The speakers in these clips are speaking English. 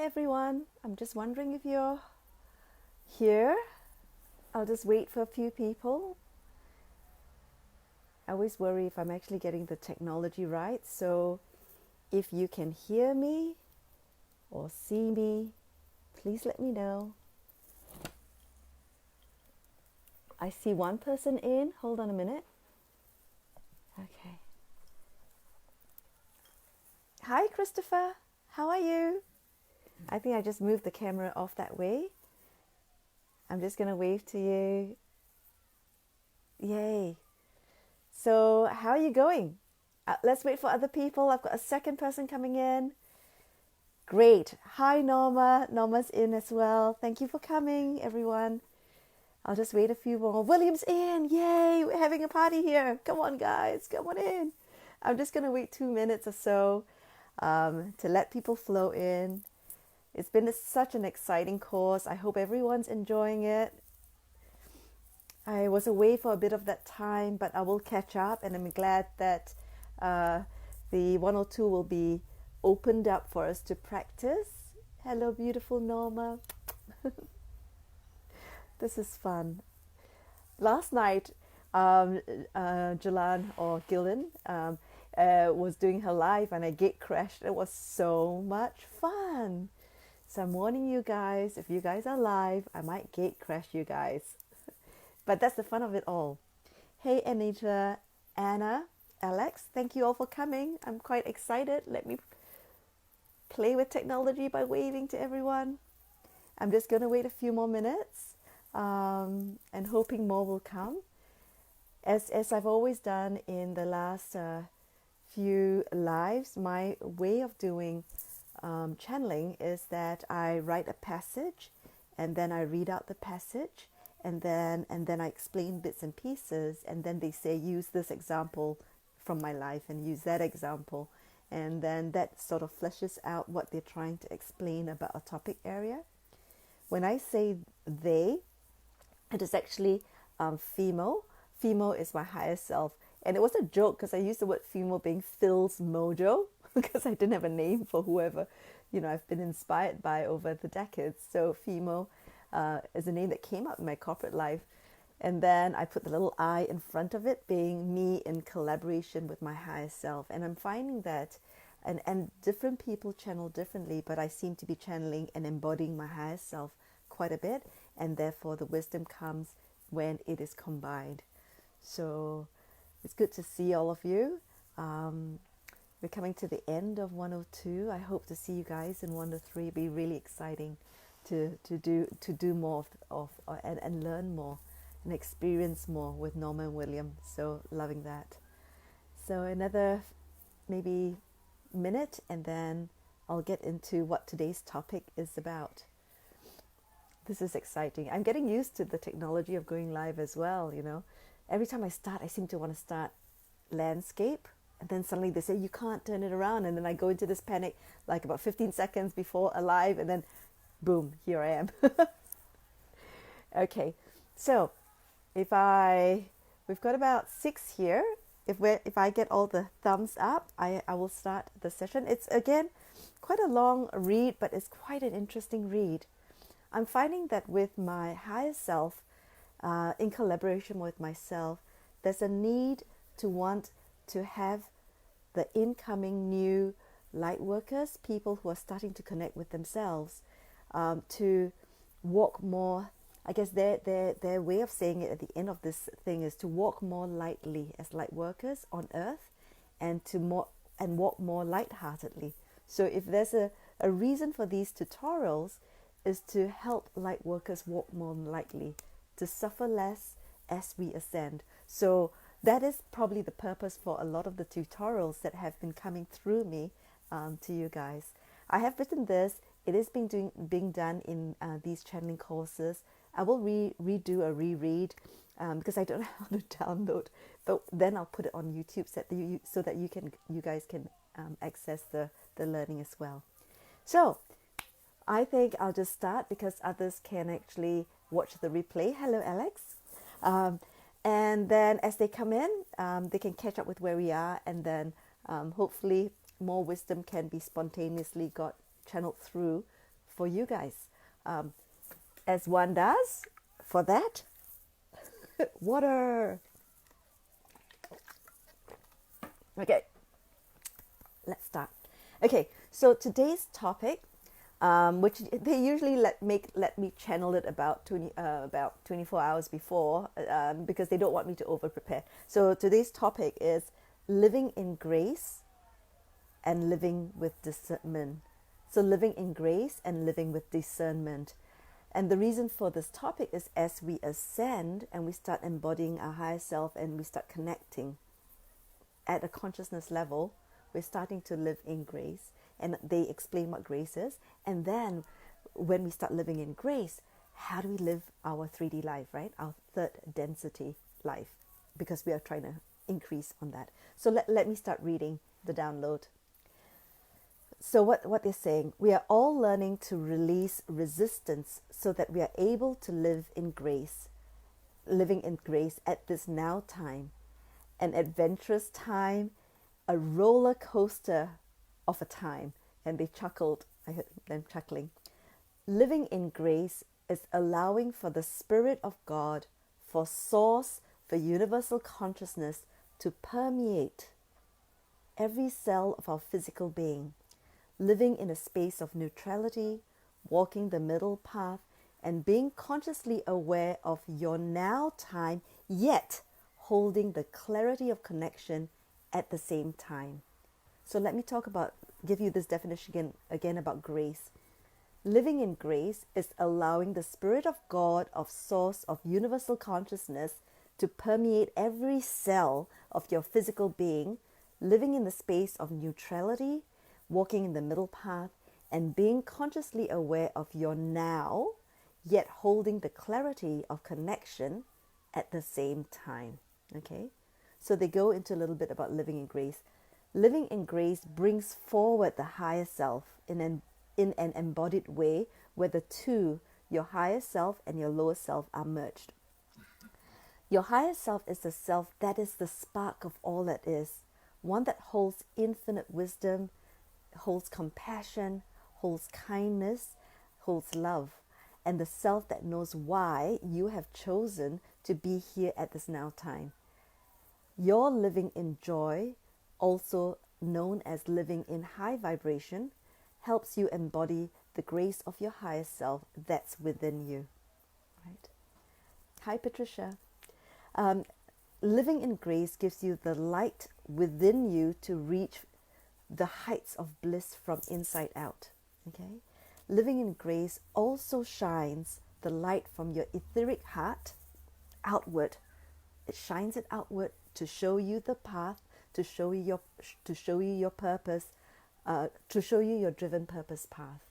everyone. I'm just wondering if you're here. I'll just wait for a few people. I always worry if I'm actually getting the technology right. So if you can hear me or see me, please let me know. I see one person in. Hold on a minute. Okay. Hi, Christopher. How are you? I think I just moved the camera off that way. I'm just going to wave to you. Yay. So how are you going? Let's wait for other people. I've got a second person coming in. Great. Hi, Norma. Norma's in as well. Thank you for coming, everyone. I'll just wait a few more. William's in. Yay. We're having a party here. Come on, guys. Come on in. I'm just going to wait 2 minutes or so to let people flow in. It's been such an exciting course. I hope everyone's enjoying it. I was away for a bit of that time, but I will catch up, and I'm glad that the 102 will be opened up for us to practice. Hello, beautiful Norma. This is fun. Last night, Jalan or Gillen was doing her live, and I gate crashed. It was so much fun. So I'm warning you guys, if you guys are live, I might gate crash you guys. But that's the fun of it all. Hey, Anita, Anna, Alex, thank you all for coming. I'm quite excited. Let me play with technology by waving to everyone. I'm just going to wait a few more minutes and hoping more will come. As I've always done in the last few lives, my way of doing channeling is that I write a passage and then I read out the passage and then I explain bits and pieces, and then they say use this example from my life and use that example, and then that sort of fleshes out what they're trying to explain about a topic area. When I say they, it is actually Phimo. Phimo is my higher self, and it was a joke because I used the word Phimo being Phil's mojo because I didn't have a name for whoever, I've been inspired by over the decades. So Phimo is a name that came up in my corporate life. And then I put the little I in front of it, being me in collaboration with my higher self. And I'm finding that, and different people channel differently, but I seem to be channeling and embodying my higher self quite a bit. And therefore the wisdom comes when it is combined. So it's good to see all of you. We're coming to the end of 102. I hope to see you guys in 103. It'll be really exciting to do more and learn more and experience more with Norma and William. So loving that. So another maybe minute, and then I'll get into what today's topic is about. This is exciting. I'm getting used to the technology of going live as well. Every time I start, I seem to want to start landscape. And then suddenly they say, you can't turn it around. And then I go into this panic like about 15 seconds before a live. And then boom, here I am. Okay, so we've got about 6 here. If I get all the thumbs up, I will start the session. It's, again, quite a long read, but it's quite an interesting read. I'm finding that with my higher self, in collaboration with myself, there's a need to want to have the incoming new light workers, people who are starting to connect with themselves, to walk more. I guess their way of saying it at the end of this thing is to walk more lightly as light workers on earth, and walk more lightheartedly. So if there's a reason for these tutorials, is to help light workers walk more lightly, to suffer less as we ascend. So that is probably the purpose for a lot of the tutorials that have been coming through me to you guys. I have written this. It is being done in these channeling courses. I will redo a reread because I don't know how to download, but then I'll put it on YouTube so that you guys can access the learning as well. So I think I'll just start because others can actually watch the replay. Hello, Alex. And then as they come in, they can catch up with where we are, and then hopefully more wisdom can be spontaneously channeled through for you guys. As one does, for that, water. Okay, let's start. Okay, so today's topic, which they usually let me channel it about 24 hours before, because they don't want me to over prepare. So today's topic is living in grace and living with discernment. So living in grace and living with discernment. And the reason for this topic is as we ascend and we start embodying our higher self and we start connecting at a consciousness level, we're starting to live in grace. And they explain what grace is. And then when we start living in grace, how do we live our 3D life, right? Our third density life, because we are trying to increase on that. So let me start reading the download. So what they're saying, we are all learning to release resistance so that we are able to live in grace, living in grace at this now time, an adventurous time, a roller coaster of a time. And they chuckled. I heard them chuckling. Living in grace is allowing for the Spirit of God, for Source, for universal consciousness to permeate every cell of our physical being, living in a space of neutrality, walking the middle path, and being consciously aware of your now time, yet holding the clarity of connection at the same time. So let me give you this definition again about grace. Living in grace is allowing the Spirit of God, of Source, of universal consciousness to permeate every cell of your physical being, living in the space of neutrality, walking in the middle path, and being consciously aware of your now, yet holding the clarity of connection at the same time. Okay? So they go into a little bit about living in grace. Living in grace brings forward the higher self in an embodied way where the two, your higher self and your lower self, are merged. Your higher self is the self that is the spark of all that is, one that holds infinite wisdom, holds compassion, holds kindness, holds love, and the self that knows why you have chosen to be here at this now time. Your living in joy, also known as living in high vibration, helps you embody the grace of your higher self that's within you. Right? Hi, Patricia. Living in grace gives you the light within you to reach the heights of bliss from inside out. Okay? Living in grace also shines the light from your etheric heart outward. It shines it outward to show you the path, to show you your purpose, to show you your driven purpose path,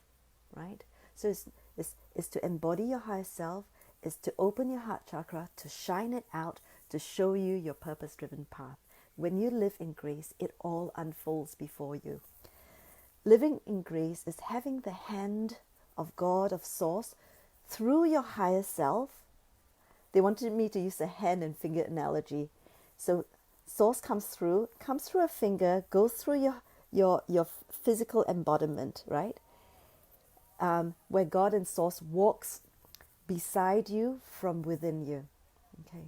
right? So it's to embody your higher self, is to open your heart chakra, to shine it out, to show you your purpose-driven path. When you live in grace, it all unfolds before you. Living in grace is having the hand of God, of Source, through your higher self. They wanted me to use a hand and finger analogy. So Source comes through a finger, goes through your physical embodiment, right? Where God and Source walks beside you from within you. Okay,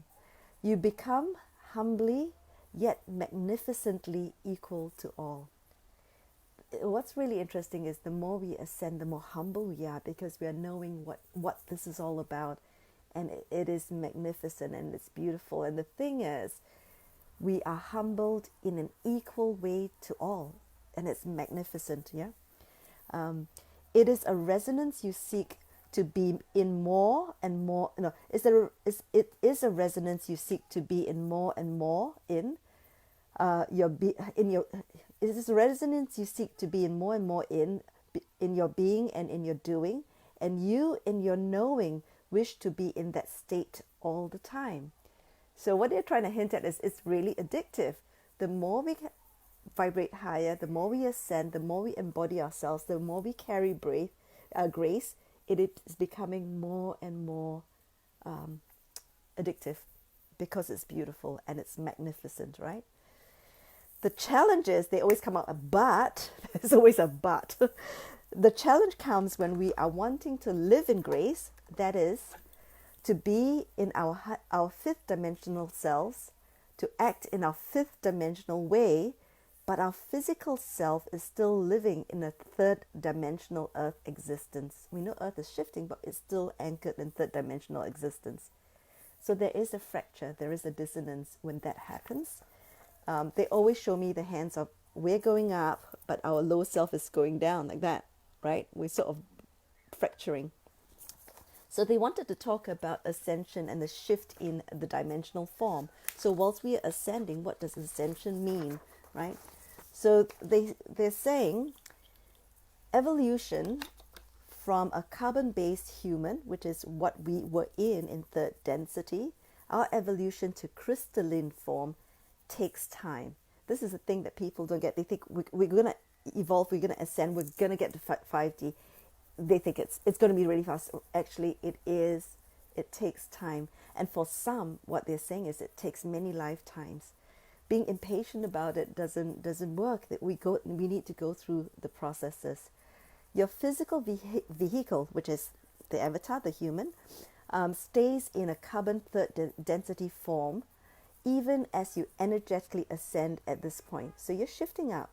you become humbly yet magnificently equal to all. What's really interesting is the more we ascend, the more humble we are, because we are knowing what this is all about, and it is magnificent and it's beautiful. And the thing is, we are humbled in an equal way to all, and it's magnificent. Yeah, it is a resonance you seek to be in more and more. No, it is a resonance you seek to be in more and more in. It is a resonance you seek to be in more and more in your being and in your doing, and you in your knowing wish to be in that state all the time. So what they're trying to hint at is it's really addictive. The more we vibrate higher, the more we ascend, the more we embody ourselves, the more we carry grace, it is becoming more and more addictive, because it's beautiful and it's magnificent, right? The challenge is they always come out a but. There's always a but. The challenge comes when we are wanting to live in grace, that is, to be in our fifth dimensional selves, to act in our fifth dimensional way, but our physical self is still living in a third dimensional earth existence. We know earth is shifting, but it's still anchored in third dimensional existence. So there is a fracture, there is a dissonance when that happens. They always show me the hands of we're going up, but our lower self is going down like that, right? We're sort of fracturing. So they wanted to talk about ascension and the shift in the dimensional form. So whilst we are ascending, what does ascension mean, right? So they're saying evolution from a carbon-based human, which is what we were in third density, our evolution to crystalline form takes time. This is a thing that people don't get. They think we're going to evolve, we're going to ascend, we're going to get to 5D. They think it's going to be really fast. Actually, it is. It takes time. And for some, what they're saying is it takes many lifetimes. Being impatient about it doesn't work. That we need to go through the processes. Your physical vehicle, which is the avatar, the human, stays in a carbon third density form, even as you energetically ascend at this point. So you're shifting up.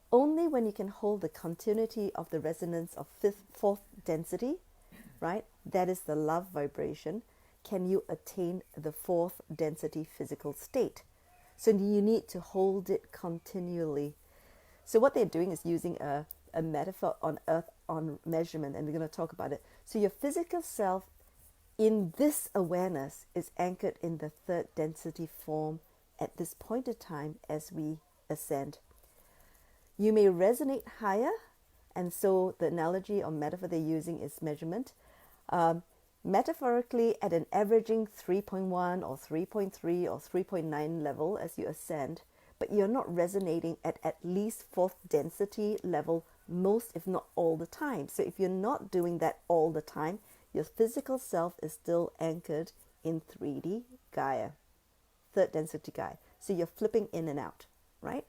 Only when you can hold the continuity of the resonance of fourth density, right? That is the love vibration, can you attain the fourth density physical state. So you need to hold it continually. So what they're doing is using a metaphor on earth on measurement, and we're going to talk about it. So your physical self in this awareness is anchored in the third density form at this point of time as we ascend. You may resonate higher, and so the analogy or metaphor they're using is measurement. Metaphorically, at an averaging 3.1 or 3.3 or 3.9 level as you ascend, but you're not resonating at least fourth density level most, if not all the time. So if you're not doing that all the time, your physical self is still anchored in 3D Gaia, third density Gaia. So you're flipping in and out, right?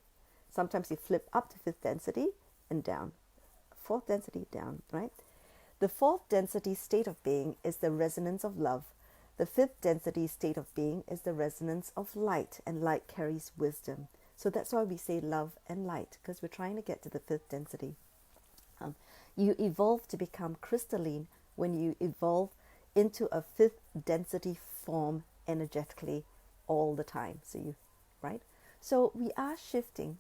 Sometimes you flip up to fifth density and down, fourth density down, right? The fourth density state of being is the resonance of love. The fifth density state of being is the resonance of light, and light carries wisdom. So that's why we say love and light, because we're trying to get to the fifth density. You evolve to become crystalline when you evolve into a fifth density form energetically all the time. So you, right? So we are shifting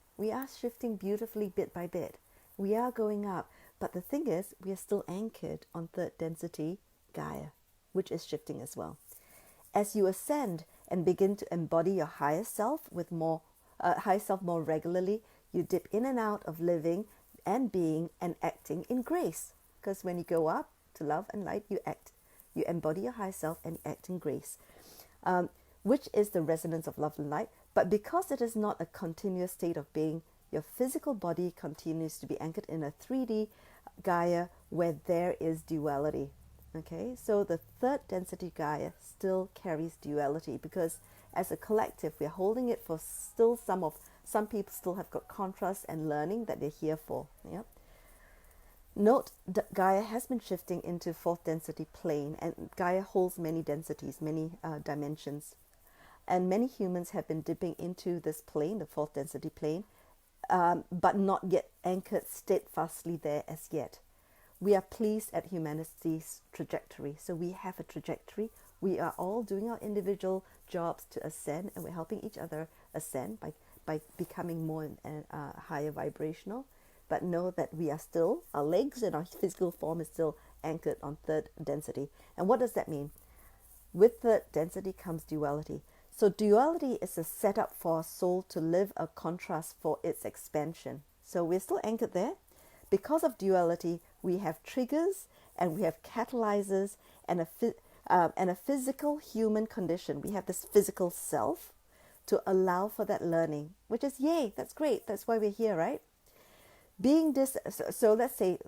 beautifully bit by bit. We are going up, but the thing is, we are still anchored on third density Gaia, which is shifting as well. As you ascend and begin to embody your higher self with more regularly, you dip in and out of living and being and acting in grace. Because when you go up to love and light, you embody your higher self and act in grace, which is the resonance of love and light. But because it is not a continuous state of being, your physical body continues to be anchored in a 3D Gaia where there is duality. Okay, so the third density Gaia still carries duality because as a collective, we're holding it for still some people still have got contrast and learning that they're here for. Yeah. Note that Gaia has been shifting into fourth density plane, and Gaia holds many densities, many dimensions. And many humans have been dipping into this plane, the fourth density plane, but not yet anchored steadfastly there as yet. We are pleased at humanity's trajectory. So we have a trajectory. We are all doing our individual jobs to ascend, and we're helping each other ascend by becoming more higher vibrational. But know that we are still, our legs and our physical form is still anchored on third density. And what does that mean? With third density comes duality. So duality is a setup for our soul to live a contrast for its expansion. So we're still anchored there. Because of duality, we have triggers and we have catalyzers and a physical human condition. We have this physical self to allow for that learning, which is yay, that's great. That's why we're here, right? So let's say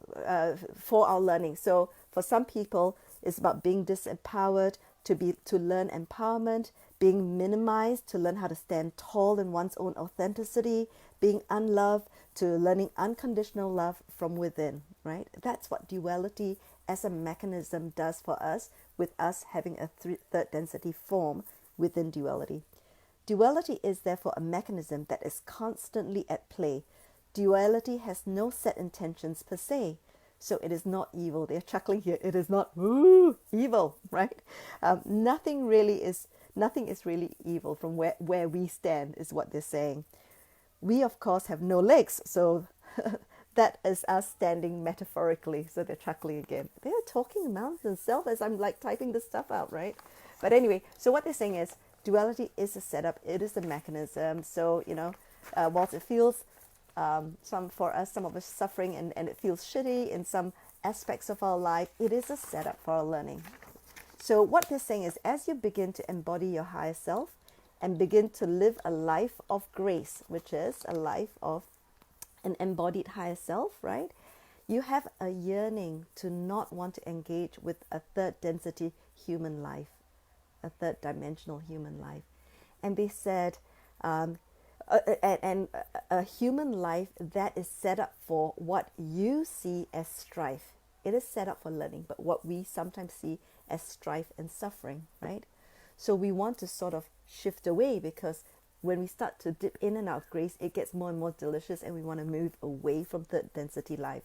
for our learning. So for some people, it's about being disempowered to learn empowerment, being minimized to learn how to stand tall in one's own authenticity, being unloved to learning unconditional love from within, right? That's what duality as a mechanism does for us, with us having a third density form within duality. Duality is therefore a mechanism that is constantly at play. Duality has no set intentions per se, so it is not evil. They're chuckling here. It is not evil, right? Nothing is really evil from where we stand, is what they're saying. We, of course, have no legs, so that is us standing metaphorically. So they're chuckling again. They're talking amongst themselves as I'm like typing this stuff out, right? But anyway, so what they're saying is duality is a setup. It is a mechanism. So, whilst it feels some of us suffering and it feels shitty in some aspects of our life, it is a setup for our learning. So what they're saying is, as you begin to embody your higher self and begin to live a life of grace, which is a life of an embodied higher self, right? You have a yearning to not want to engage with a third density human life, a third dimensional human life. And they said, and a human life that is set up for what you see as strife. It is set up for learning, but what we sometimes see as strife and suffering, right? So we want to sort of shift away, because when we start to dip in and out of grace, it gets more and more delicious, and we want to move away from third density life.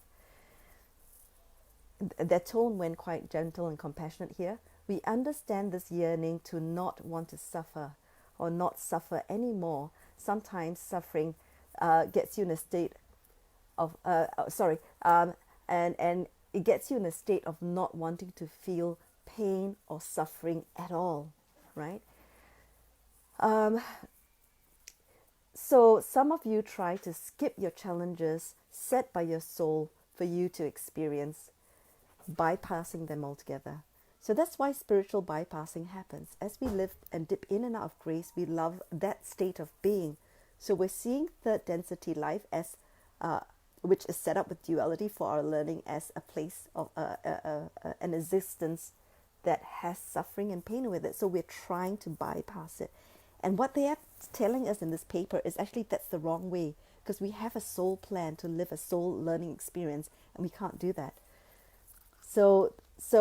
Their tone went quite gentle and compassionate here. We understand this yearning to not want to suffer or not suffer anymore. Sometimes suffering gets you in a state of, and it gets you in a state of not wanting to feel pain or suffering at all, right? So some of you try to skip your challenges set by your soul for you to experience, bypassing them altogether. So that's why spiritual bypassing happens. As we live and dip in and out of grace, we love that state of being. So we're seeing third density life as, which is set up with duality for our learning, as a place of an existence that has suffering and pain with it. So we're trying to bypass it. And what they are telling us in this paper is actually that's the wrong way, because we have a soul plan to live a soul learning experience, and we can't do that. So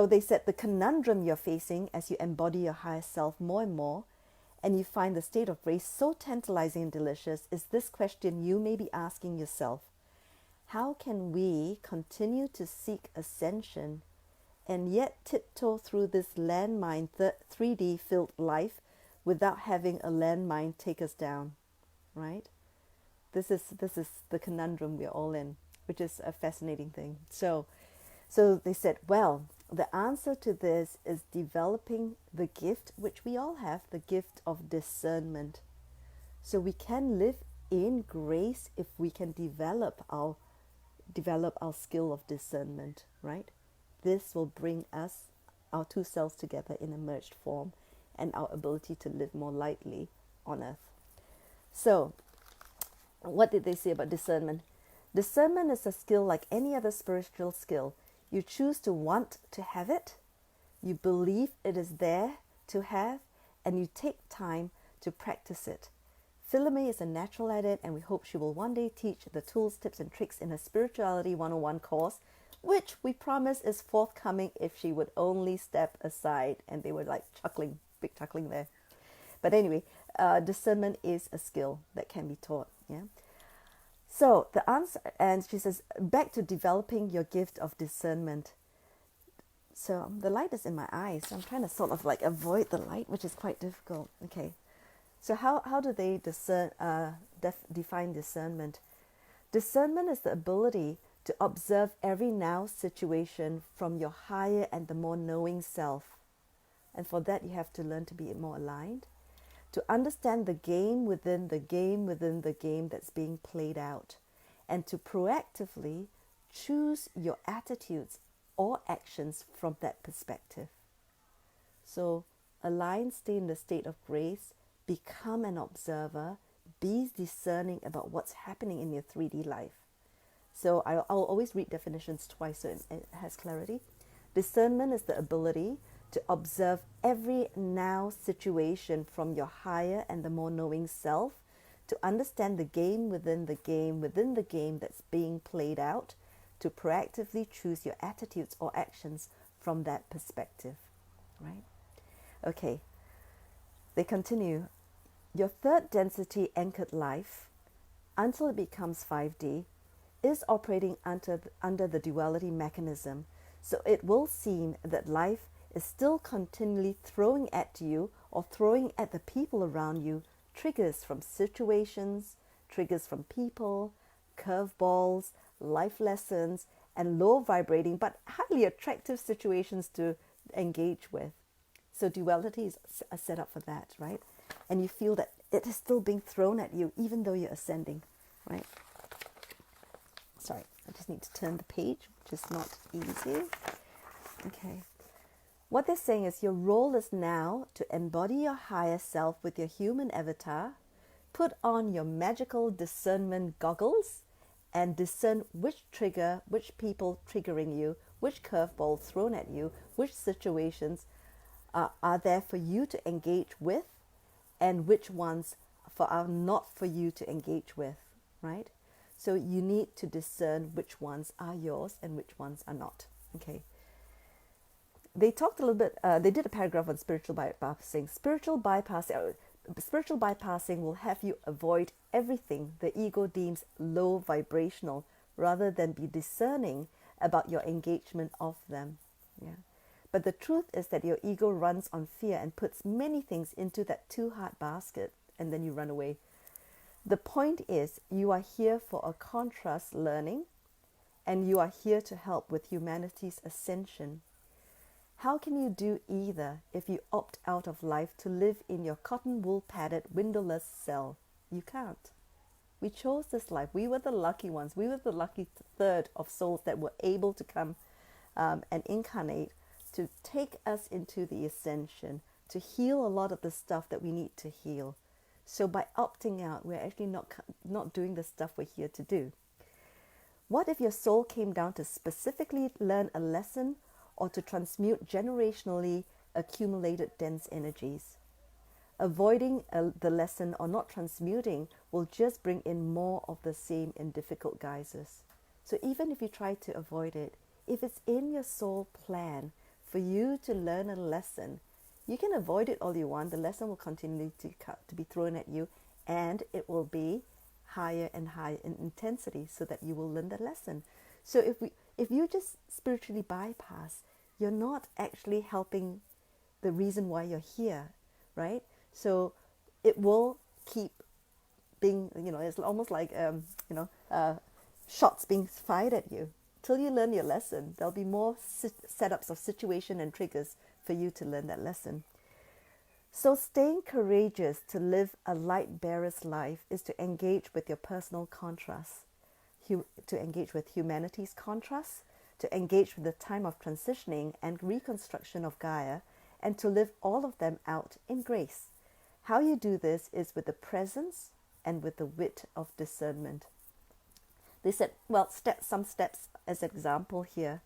they said the conundrum you're facing as you embody your higher self more and more, and you find the state of grace so tantalizing and delicious, is this question you may be asking yourself: how can we continue to seek ascension and yet tiptoe through this landmine 3D filled life without having a landmine take us down, right? This is the conundrum we're all in, which is a fascinating thing. So they said, well, the answer to this is developing the gift, which we all have, the gift of discernment. So we can live in grace if we can develop our skill of discernment, right? This will bring us, our two selves together in a merged form, and our ability to live more lightly on earth. So, what did they say about discernment? Discernment is a skill like any other spiritual skill. You choose to want to have it, you believe it is there to have, and you take time to practice it. Philamae is a natural at it, and we hope she will one day teach the tools, tips, and tricks in her Spirituality 101 course, which we promise is forthcoming if she would only step aside. And they were like chuckling, big chuckling there. But anyway, discernment is a skill that can be taught. Yeah. So the answer, and she says, back to developing your gift of discernment. So the light is in my eyes. So I'm trying to sort of like avoid the light, which is quite difficult. Okay. So how do they define discernment? Discernment is the ability to observe every now situation from your higher and the more knowing self. And for that, you have to learn to be more aligned, to understand the game within the game within the game that's being played out, and to proactively choose your attitudes or actions from that perspective. So align, stay in the state of grace, become an observer, be discerning about what's happening in your 3D life. So I'll always read definitions twice so it has clarity. Discernment is the ability to observe every now situation from your higher and the more knowing self, to understand the game within the game within the game that's being played out, to proactively choose your attitudes or actions from that perspective, right? Okay, they continue. Your third density anchored life, until it becomes 5D, is operating under the duality mechanism. So it will seem that life is still continually throwing at you or throwing at the people around you triggers from situations, triggers from people, curveballs, life lessons, and low vibrating but highly attractive situations to engage with. So duality is a setup for that, right? And you feel that it is still being thrown at you even though you're ascending, right? Sorry, I just need to turn the page, which is not easy. Okay. What they're saying is your role is now to embody your higher self with your human avatar, put on your magical discernment goggles, and discern which trigger, which people triggering you, which curveball thrown at you, which situations are there for you to engage with, and which ones are not for you to engage with, right? So you need to discern which ones are yours and which ones are not. Okay. They talked a little bit, they did a paragraph on spiritual bypassing. Spiritual bypassing will have you avoid everything the ego deems low vibrational rather than be discerning about your engagement of them. Yeah. But the truth is that your ego runs on fear and puts many things into that too hard basket, and then you run away. The point is, you are here for a contrast learning, and you are here to help with humanity's ascension. How can you do either if you opt out of life to live in your cotton wool padded windowless cell? You can't. We chose this life. We were the lucky ones. We were the lucky third of souls that were able to come and incarnate to take us into the ascension, to heal a lot of the stuff that we need to heal. So by opting out, we're actually not doing the stuff we're here to do. What if your soul came down to specifically learn a lesson or to transmute generationally accumulated dense energies? Avoiding the lesson or not transmuting will just bring in more of the same in difficult guises. So even if you try to avoid it, if it's in your soul plan for you to learn a lesson, you can avoid it all you want. The lesson will continue to be thrown at you, and it will be higher and higher in intensity so that you will learn the lesson. So if you just spiritually bypass, you're not actually helping the reason why you're here, right? So it will keep being, it's almost like, shots being fired at you. Till you learn your lesson, there'll be more setups of situation and triggers for you to learn that lesson. So staying courageous to live a light bearer's life is to engage with your personal contrasts, to engage with humanity's contrasts, to engage with the time of transitioning and reconstruction of Gaia, and to live all of them out in grace. How you do this is with the presence and with the wit of discernment. They said, some steps as an example here.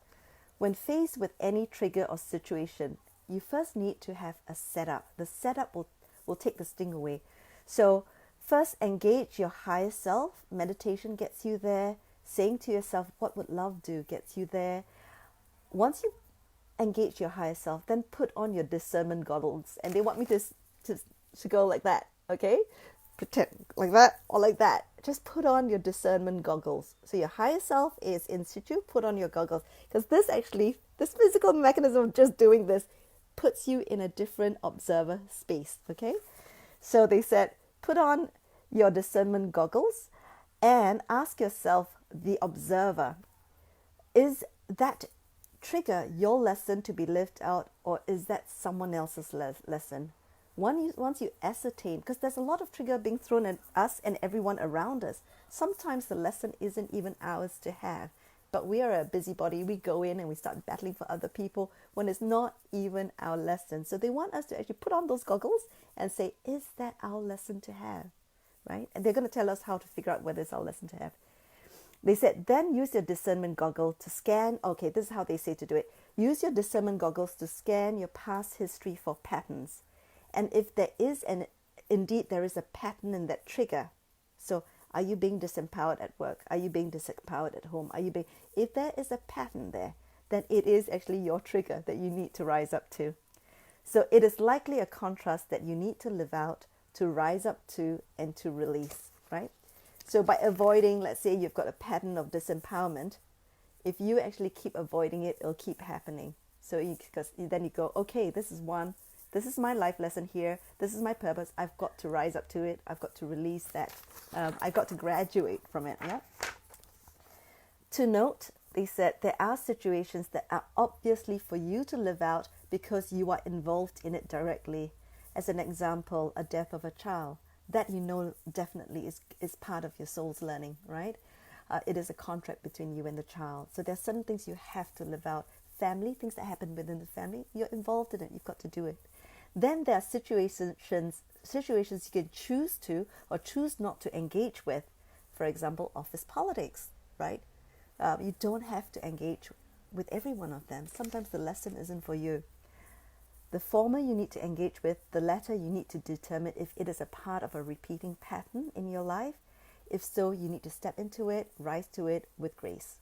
When faced with any trigger or situation, you first need to have a setup. The setup will take the sting away. So first engage your higher self. Meditation gets you there. Saying to yourself, what would love do, gets you there. Once you engage your higher self, then put on your discernment goggles. And they want me to go like that, okay? Pretend like that or like that. Just put on your discernment goggles. So your higher self is in situ, put on your goggles. Because this physical mechanism of just doing this puts you in a different observer space, okay? So they said, put on your discernment goggles and ask yourself, the observer, is that trigger your lesson to be lived out, or is that someone else's lesson? Once you ascertain, because there's a lot of trigger being thrown at us and everyone around us. Sometimes the lesson isn't even ours to have, but we are a busybody. We go in and we start battling for other people when it's not even our lesson. So they want us to actually put on those goggles and say, is that our lesson to have, right? And they're going to tell us how to figure out whether it's our lesson to have. They said, then use your discernment goggle to scan. Okay, this is how they say to do it. Use your discernment goggles to scan your past history for patterns. And if there is, indeed there is a pattern in that trigger, So are you being disempowered at work? Are you being disempowered at home? If there is a pattern there, then it is actually your trigger that you need to rise up to. So it is likely a contrast that you need to live out, to rise up to, and to release, right? So by avoiding, let's say you've got a pattern of disempowerment, if you actually keep avoiding it, it'll keep happening. So because then you go, okay, this is my life lesson here. This is my purpose. I've got to rise up to it. I've got to release that. I've got to graduate from it. Yeah. To note, they said there are situations that are obviously for you to live out because you are involved in it directly. As an example, a death of a child. That definitely is part of your soul's learning, right? It is a contract between you and the child. So there's certain things you have to live out. Family, things that happen within the family, you're involved in it. You've got to do it. Then there are situations you can choose to or choose not to engage with. For example, office politics, right? You don't have to engage with every one of them. Sometimes the lesson isn't for you. The former you need to engage with, the latter you need to determine if it is a part of a repeating pattern in your life. If so, you need to step into it, rise to it with grace.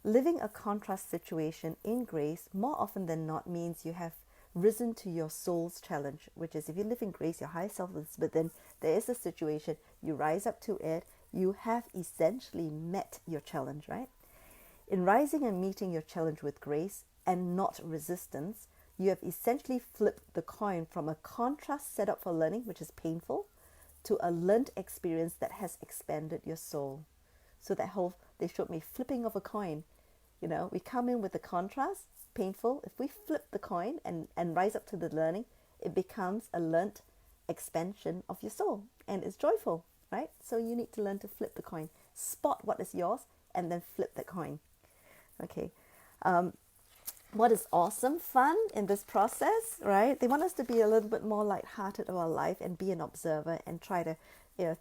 Living a contrast situation in grace more often than not means you have risen to your soul's challenge, which is if you live in grace, your higher self is, but then there is a situation, you rise up to it, you have essentially met your challenge, right? In rising and meeting your challenge with grace and not resistance, you have essentially flipped the coin from a contrast set up for learning, which is painful, to a learned experience that has expanded your soul. So they showed me flipping of a coin. You know, we come in with the contrast, painful. If we flip the coin and rise up to the learning, it becomes a learned expansion of your soul. And it's joyful, right? So you need to learn to flip the coin. Spot what is yours and then flip the coin. Okay. What is awesome fun in this process, right? They want us to be a little bit more lighthearted of our life and be an observer and try to,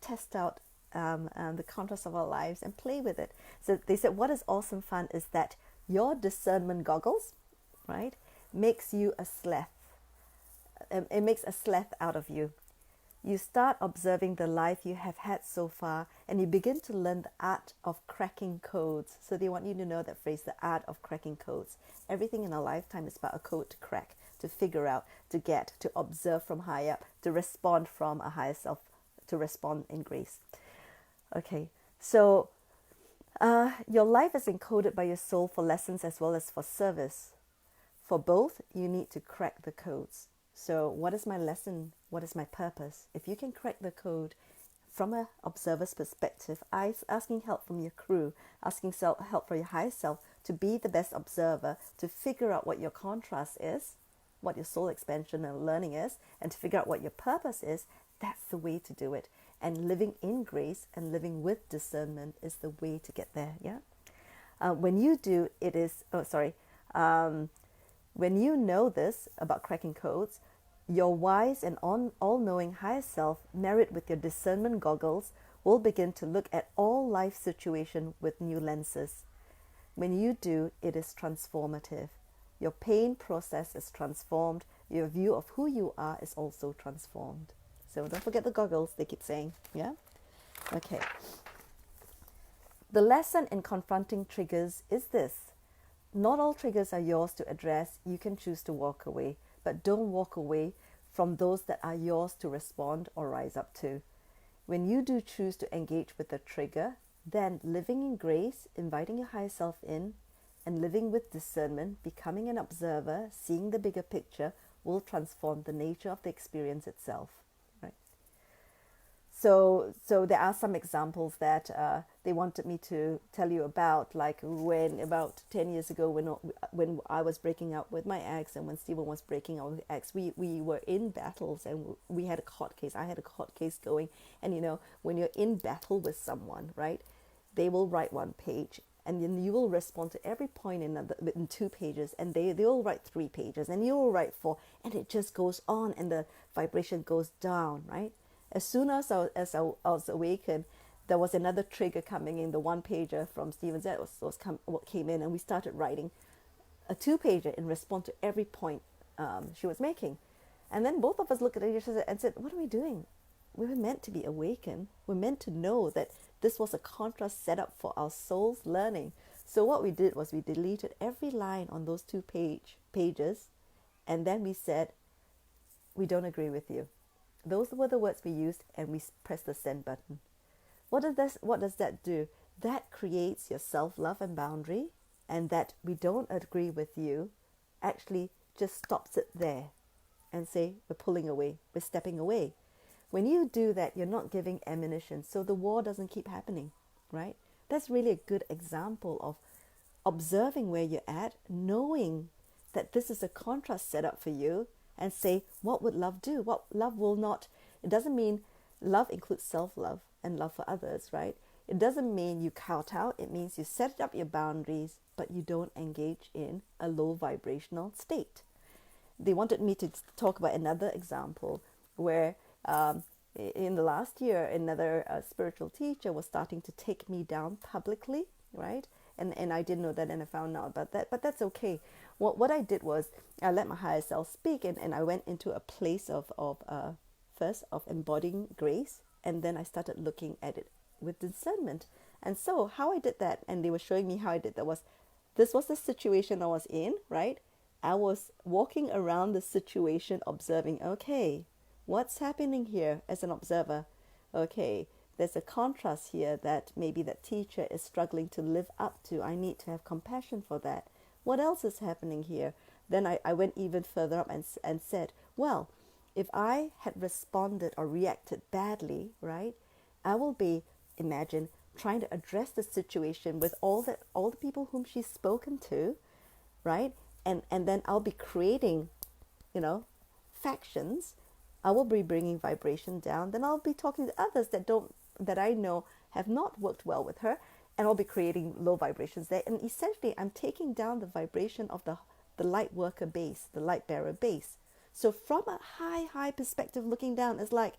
test out the contrast of our lives and play with it. So they said what is awesome fun is that your discernment goggles, right, makes you a sloth. It makes a sloth out of you. You start observing the life you have had so far and you begin to learn the art of cracking codes. So they want you to know that phrase, the art of cracking codes. Everything in our lifetime is about a code to crack, to figure out, to get, to observe from high up, to respond from a higher self, to respond in grace. Okay, so your life is encoded by your soul for lessons as well as for service. For both, you need to crack the codes. So what is my lesson? What is my purpose? If you can crack the code from an observer's perspective, asking help from your crew, asking help from your higher self to be the best observer, to figure out what your contrast is, what your soul expansion and learning is, and to figure out what your purpose is, that's the way to do it. And living in grace and living with discernment is the way to get there, yeah? When you do, when you know this about cracking codes, your wise and all-knowing higher self, married with your discernment goggles, will begin to look at all life situations with new lenses. When you do, it is transformative. Your pain process is transformed. Your view of who you are is also transformed. So don't forget the goggles, they keep saying, yeah? Okay. The lesson in confronting triggers is this. Not all triggers are yours to address. You can choose to walk away, but don't walk away from those that are yours to respond or rise up to. When you do choose to engage with the trigger, then living in grace, inviting your higher self in, and living with discernment, becoming an observer, seeing the bigger picture, will transform the nature of the experience itself. Right? So there are some examples that they wanted me to tell you about, like when about 10 years ago when I was breaking up with my ex and when Stephen was breaking up with his ex, we were in battles and we had a court case. I had a court case going, and when you're in battle with someone, right, they will write one page and then you will respond to every point in 2 pages, and they will write 3 pages and you will write 4, and it just goes on and the vibration goes down, right? As soon as I was awakened, there was another trigger coming in, the 1-pager from Stephen Z what came in, and we started writing a 2-pager in response to every point she was making. And then both of us looked at each other and said, what are we doing? we were meant to be awakened. We're meant to know that this was a contrast set up for our soul's learning. So what we did was we deleted every line on those pages, and then we said, we don't agree with you. Those were the words we used, and we pressed the send button. What does that do? That creates your self-love and boundary, and that we don't agree with you actually just stops it there and say, we're pulling away, we're stepping away. When you do that, you're not giving ammunition, so the war doesn't keep happening, right? That's really a good example of observing where you're at, knowing that this is a contrast set up for you, and say, what would love do? What love will not, it doesn't mean love includes self-love and love for others, right? It doesn't mean you kowtow. It means you set up your boundaries, but you don't engage in a low vibrational state. They wanted me to talk about another example where in the last year, another spiritual teacher was starting to take me down publicly, right? And I didn't know that, and I found out about that, but that's okay. What I did was I let my higher self speak, and I went into a place of first of embodying grace, and then I started looking at it with discernment. And so how I did that, and they were showing me how I did that, was this was the situation I was in, right? I was walking around the situation observing, okay, what's happening here as an observer? Okay, there's a contrast here that maybe that teacher is struggling to live up to. I need to have compassion for that. What else is happening here? Then I went even further up and said, well, if I had responded or reacted badly, right, I will be, imagine, trying to address the situation with all the people whom she's spoken to, right? And then I'll be creating, factions. I will be bringing vibration down. Then I'll be talking to others that I know have not worked well with her, and I'll be creating low vibrations there. And essentially, I'm taking down the vibration of the light worker base, the light bearer base. So from a high perspective looking down, it's like,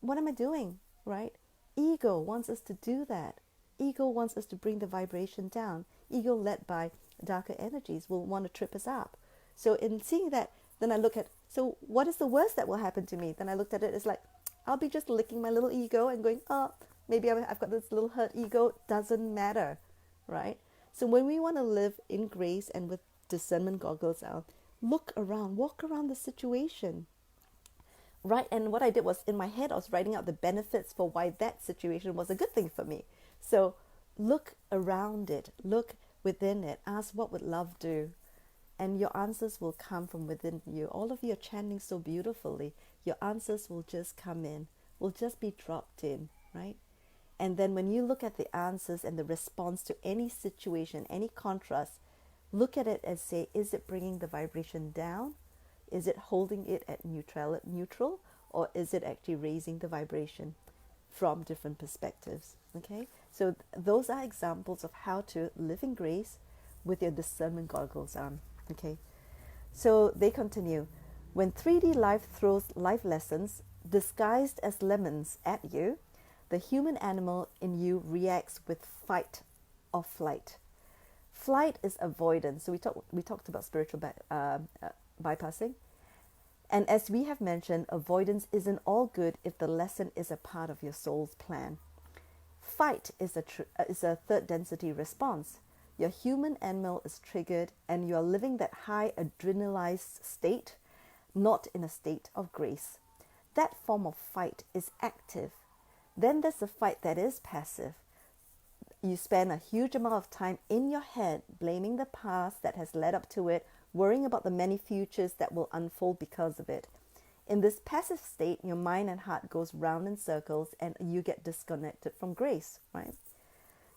what am I doing, right? Ego wants us to do that. Ego wants us to bring the vibration down. Ego, led by darker energies, will want to trip us up. So in seeing that, then I look at, so what is the worst that will happen to me? Then I looked at it as like, I'll be just licking my little ego and going, oh, maybe I've got this little hurt ego. Doesn't matter, right? So when we want to live in grace and with discernment goggles on, look around, walk around the situation, right? And what I did was, in my head, I was writing out the benefits for why that situation was a good thing for me. So look around it, look within it, ask what would love do? And your answers will come from within you. All of you are chanting so beautifully. Your answers will just come in, will just be dropped in, right? And then when you look at the answers and the response to any situation, any contrast, look at it and say, is it bringing the vibration down? Is it holding it at neutral? Or is it actually raising the vibration from different perspectives? Okay, so those are examples of how to live in grace with your discernment goggles on. Okay, so they continue. When 3D life throws life lessons disguised as lemons at you, the human animal in you reacts with fight or flight. Flight is avoidance. So we talked about spiritual bypassing. And as we have mentioned, avoidance isn't all good if the lesson is a part of your soul's plan. Fight is a third density response. Your human animal is triggered and you are living that high adrenalized state, not in a state of grace. That form of fight is active. Then there's a fight that is passive. You spend a huge amount of time in your head blaming the past that has led up to it, worrying about the many futures that will unfold because of it. In this passive state, your mind and heart goes round in circles and you get disconnected from grace, right?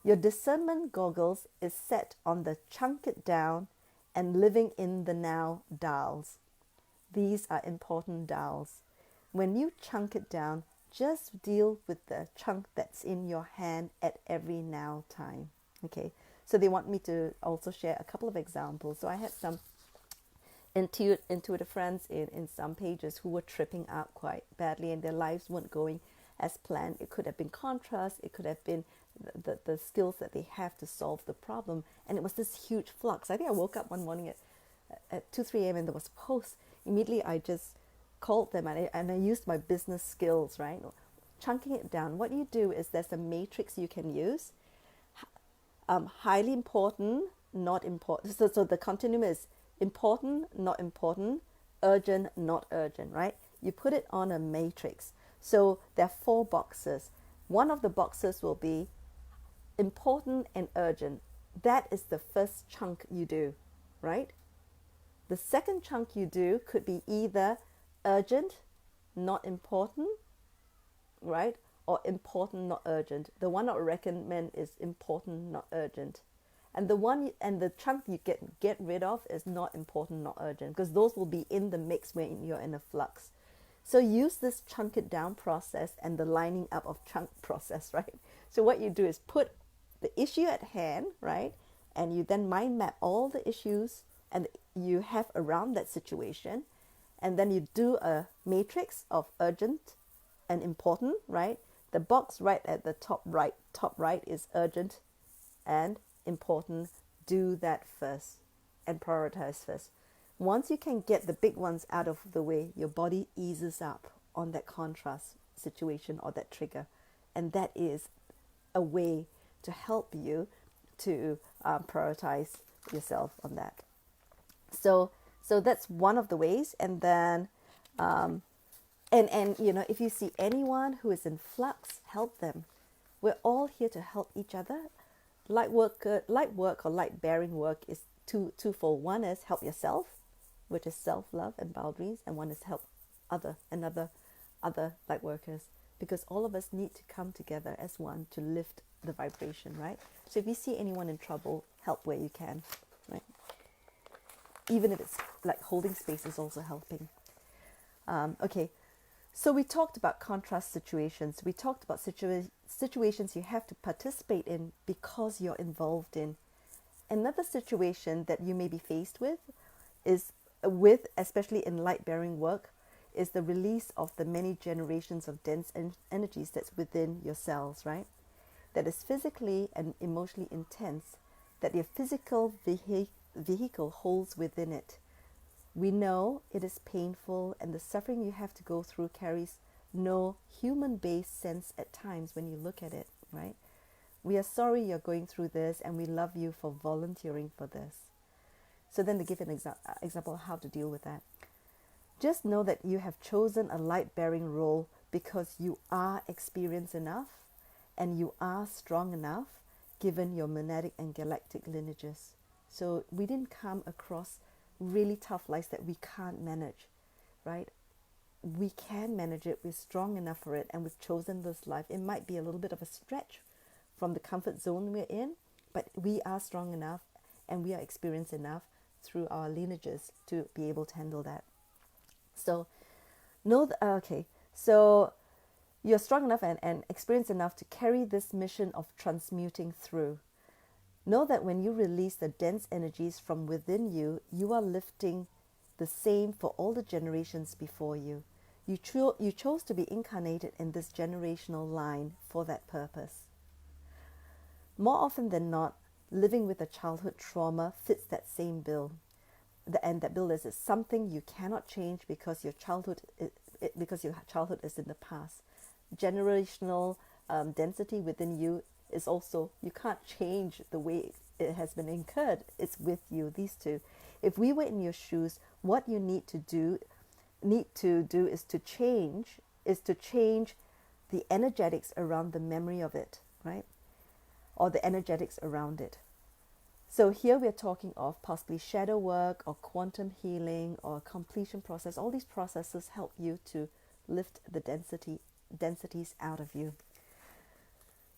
Your discernment goggles is set on the chunk it down and living in the now dials. These are important dials. When you chunk it down, just deal with the chunk that's in your hand at every now time. Okay, so they want me to also share a couple of examples. So I had some intuitive friends in some pages who were tripping out quite badly and their lives weren't going as planned. It could have been contrast, it could have been the skills that they have to solve the problem, and it was this huge flux. I think I woke up one morning at 2-3 a.m. and there was a post. Immediately I just called them, and I used my business skills, right? Chunking it down. What you do is there's a matrix you can use. Highly important, not important. So the continuum is important, not important, urgent, not urgent, right? You put it on a matrix. So there are 4 boxes. One of the boxes will be important and urgent. That is the first chunk you do, right? The second chunk you do could be either urgent, not important, right? Or important, not urgent. The one I would recommend is important, not urgent. And the chunk you get rid of is not important, not urgent, because those will be in the mix when you're in a flux. So use this chunk it down process and the lining up of chunk process, right? So what you do is put the issue at hand, right? And you then mind map all the issues and you have around that situation. And then you do a matrix of urgent and important, right? The box right at the top right is urgent and important. Do that first and prioritize first. Once you can get the big ones out of the way, your body eases up on that contrast situation or that trigger. And that is a way to help you to prioritize yourself on that. So that's one of the ways. And then, and you know, if you see anyone who is in flux, help them. We're all here to help each other. Light work or light bearing work is twofold. One is help yourself, which is self-love and boundaries, and one is help other light workers, because all of us need to come together as one to lift the vibration, right? So if you see anyone in trouble, help where you can, right? Even if it's like holding space is also helping. Okay, so we talked about contrast situations. We talked about situations you have to participate in because you're involved in. Another situation that you may be faced with is especially in light bearing work, is the release of the many generations of dense energies that's within your cells, right? That is physically and emotionally intense, that your physical vehicle holds within it. We know it is painful, and the suffering you have to go through carries no human-based sense at times when you look at it, right? We are sorry you're going through this, and we love you for volunteering for this. So then to give an example of how to deal with that. Just know that you have chosen a light-bearing role because you are experienced enough and you are strong enough given your monadic and galactic lineages. So we didn't come across really tough lives that we can't manage, right? We can manage it. We're strong enough for it, and we've chosen this life. It might be a little bit of a stretch from the comfort zone we're in, but we are strong enough and we are experienced enough through our lineages to be able to handle that. So know that, okay, so you're strong enough and experienced enough to carry this mission of transmuting through. Know that when you release the dense energies from within you, you are lifting the same for all the generations before you. You chose to be incarnated in this generational line for that purpose. More often than not, living with a childhood trauma fits that same bill. And that bill is something you cannot change because your childhood is in the past. Generational density within you is also, you can't change the way it has been incurred. It's with you, these two. If we were in your shoes, what you need to do is to change the energetics around the memory of it, right? Or the energetics around it. So here we're talking of possibly shadow work or quantum healing or completion process. All these processes help you to lift the densities out of you.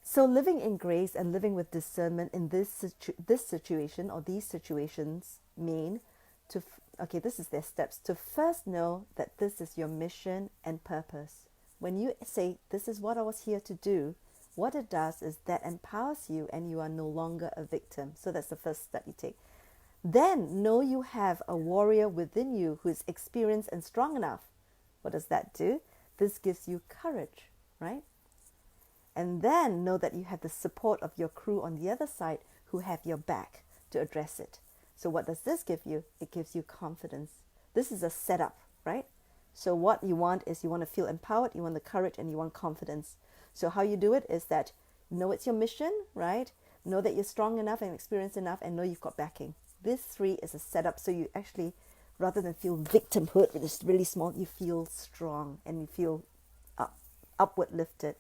So living in grace and living with discernment in this situation or these situations mean to, okay, this is their steps, to first know that this is your mission and purpose. When you say, this is what I was here to do, what it does is that empowers you and you are no longer a victim. So that's the first step you take. Then know you have a warrior within you who is experienced and strong enough. What does that do? This gives you courage, right? And then know that you have the support of your crew on the other side who have your back to address it. So what does this give you? It gives you confidence. This is a setup, right? So what you want is you want to feel empowered, you want the courage, and you want confidence. So how you do it is that know it's your mission, right? Know that you're strong enough and experienced enough, and know you've got backing. This 3 is a setup, so you actually, rather than feel victimhood, which is really small, you feel strong and you feel upward lifted.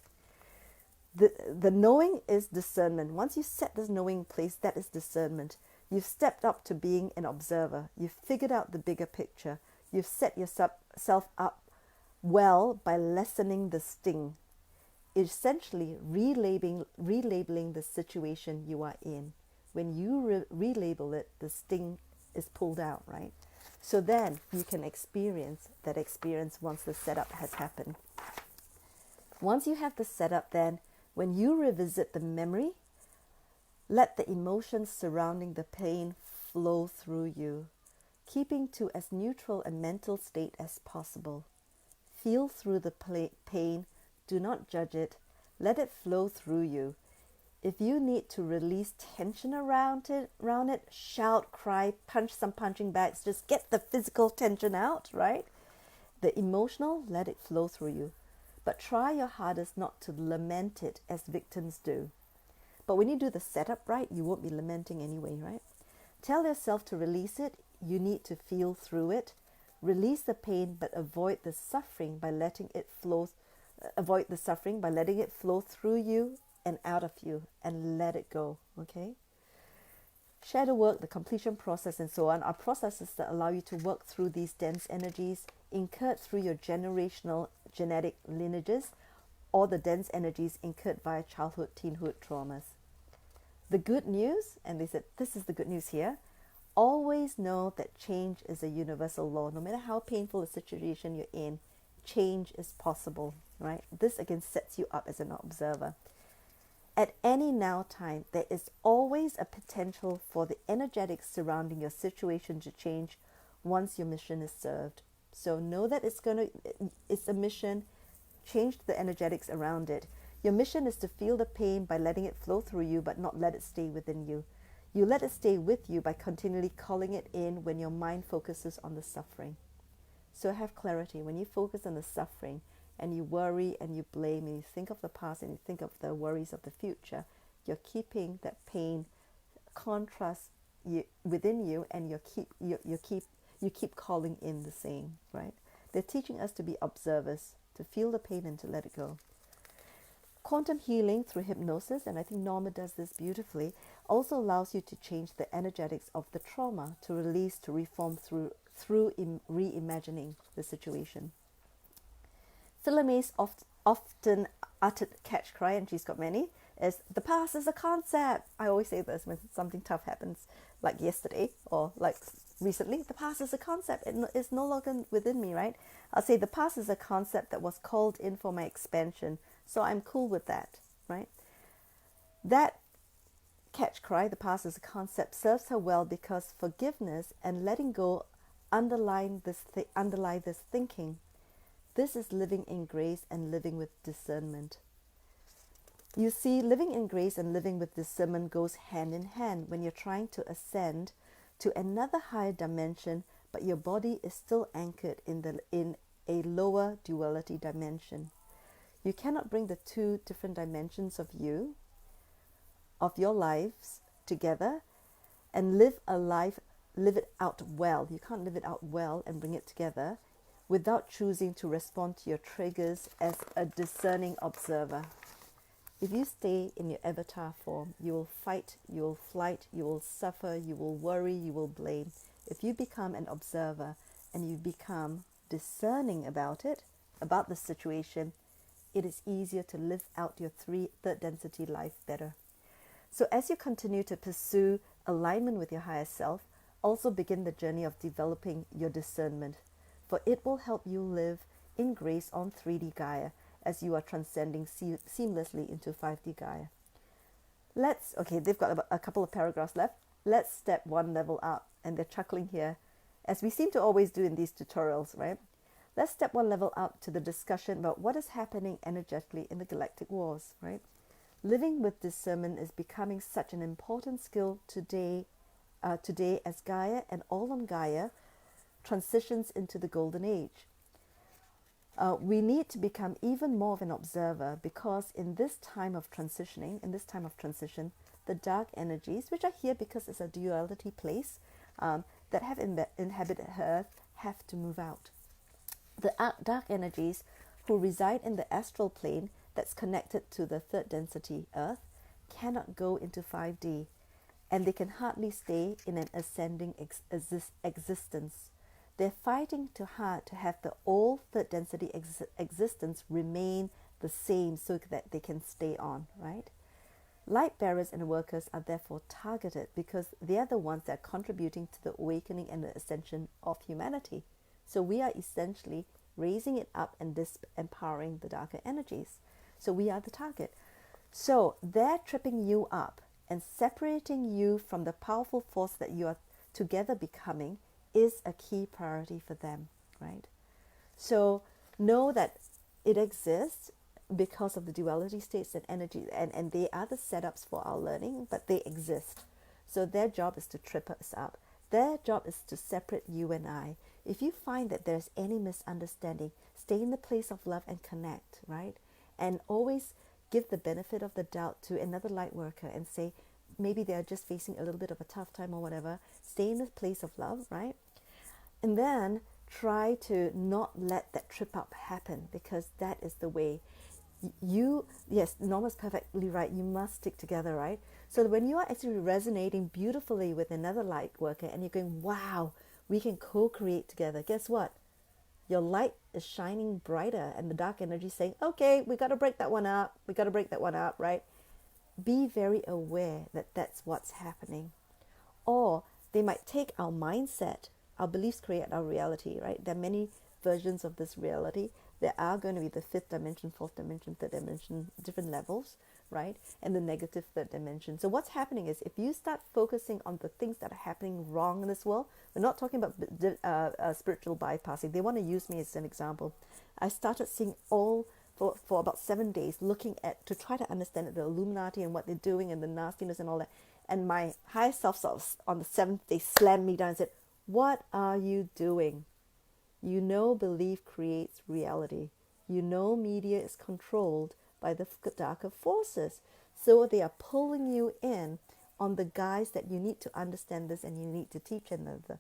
The knowing is discernment. Once you set this knowing in place, that is discernment. You've stepped up to being an observer. You've figured out the bigger picture. You've set yourself up well by lessening the sting. Essentially, relabeling the situation you are in. When you relabel it, the sting is pulled out, right? So then you can experience that experience once the setup has happened. Once you have the setup, then when you revisit the memory, let the emotions surrounding the pain flow through you, keeping to as neutral a mental state as possible. Feel through the pain, do not judge it, let it flow through you. If you need to release tension around it, shout, cry, punch some punching bags, just get the physical tension out, right? The emotional, let it flow through you. But try your hardest not to lament it as victims do. But when you do the setup right, you won't be lamenting anyway, right? Tell yourself to release it. You need to feel through it. Release the pain, but avoid the suffering by letting it flow. Avoid the suffering by letting it flow through you and out of you, and let it go, okay? Shadow work, the completion process, and so on are processes that allow you to work through these dense energies incurred through your generational genetic lineages or the dense energies incurred via childhood, teenhood traumas. The good news, and they said this is the good news here, always know that change is a universal law. No matter how painful a situation you're in, change is possible, right? This again sets you up as an observer. At any now time, there is always a potential for the energetics surrounding your situation to change once your mission is served. So know that it's a mission. Change the energetics around it. Your mission is to feel the pain by letting it flow through you, but not let it stay within you. You let it stay with you by continually calling it in when your mind focuses on the suffering. So have clarity. When you focus on the suffering and you worry and you blame and you think of the past and you think of the worries of the future, you're keeping that pain contrast within you, and you keep calling in the same, right? They're teaching us to be observers, to feel the pain and to let it go. Quantum healing through hypnosis, and I think Norma does this beautifully, also allows you to change the energetics of the trauma, to release, to reform through reimagining the situation. Philame's often uttered catch cry, and she's got many, is the past is a concept. I always say this when something tough happens, like yesterday or like recently. The past is a concept. It's no longer within me, right? I'll say the past is a concept that was called in for my expansion, so I'm cool with that, right? That catch cry, the past is a concept, serves her well because forgiveness and letting go underlie this thinking. This is living in grace and living with discernment. You see, living in grace and living with discernment goes hand in hand when you're trying to ascend to another higher dimension, but your body is still anchored in a lower duality dimension. You cannot bring the two different dimensions of your lives together and live it out well. You can't live it out well and bring it together without choosing to respond to your triggers as a discerning observer. If you stay in your avatar form, you will fight, you will flight, you will suffer, you will worry, you will blame. If you become an observer and you become discerning about the situation, it is easier to live out your third density life better. So as you continue to pursue alignment with your higher self, also begin the journey of developing your discernment, for it will help you live in grace on 3D Gaia as you are transcending seamlessly into 5D Gaia. They've got a couple of paragraphs left. Let's step one level up, and they're chuckling here, as we seem to always do in these tutorials, right? Let's step one level up to the discussion about what is happening energetically in the galactic wars, right? Living with discernment is becoming such an important skill today as Gaia and all on Gaia transitions into the golden age. We need to become even more of an observer, because in this time of transition, the dark energies, which are here because it's a duality place, that have inhabited Earth, have to move out. The dark energies who reside in the astral plane that's connected to the third density Earth cannot go into 5D, and they can hardly stay in an ascending existence. They're fighting too hard to have the old third density existence remain the same so that they can stay on, right? Light bearers and workers are therefore targeted because they are the ones that are contributing to the awakening and the ascension of humanity. So we are essentially raising it up and empowering the darker energies. So we are the target. So they're tripping you up and separating you from the powerful force that you are together becoming is a key priority for them, right? So know that it exists because of the duality states and energy, and they are the setups for our learning, but they exist. So their job is to trip us up. Their job is to separate you and I. If you find that there's any misunderstanding, stay in the place of love and connect, right? And always give the benefit of the doubt to another light worker and say, maybe they're just facing a little bit of a tough time or whatever. Stay in the place of love, right? And then try to not let that trip up happen, because that is the way. Yes, Norma's perfectly right. You must stick together, right? So when you are actually resonating beautifully with another light worker and you're going, wow, we can co-create together. Guess what? Your light is shining brighter and the dark energy is saying, okay, we got to break that one up. We got to break that one up, right? Be very aware that that's what's happening. Or they might take our mindset. Our beliefs create our reality, right? There are many versions of this reality. There are going to be the fifth dimension, fourth dimension, third dimension, different levels, right? And the negative third dimension. So what's happening is if you start focusing on the things that are happening wrong in this world, we're not talking about spiritual bypassing. They want to use me as an example. I started seeing for about 7 days, looking at, to try to understand the Illuminati and what they're doing and the nastiness and all that. And my higher self on the 7th day slammed me down and said, what are you doing? You know belief creates reality. You know media is controlled by the darker forces. So they are pulling you in on the guise that you need to understand this and you need to teach another.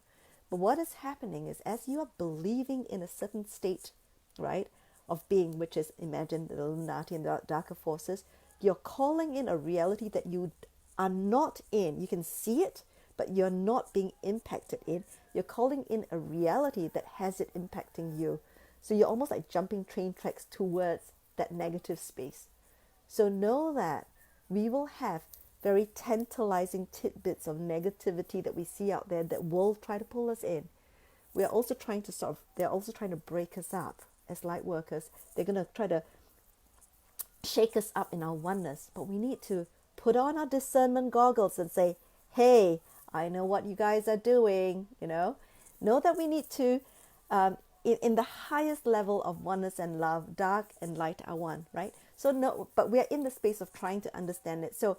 But what is happening is as you are believing in a certain state, right, of being, which is, imagine the Illuminati and the darker forces, you're calling in a reality that you are not in. You can see it, but you're not being impacted in. You're calling in a reality that has it impacting you. So you're almost like jumping train tracks towards that negative space. So know that we will have very tantalizing tidbits of negativity that we see out there that will try to pull us in. They're also trying to break us up as light workers. They're going to try to shake us up in our oneness. But we need to put on our discernment goggles and say, hey, I know what you guys are doing, Know that we need to, in the highest level of oneness and love, dark and light are one, right? So no, but we are in the space of trying to understand it. So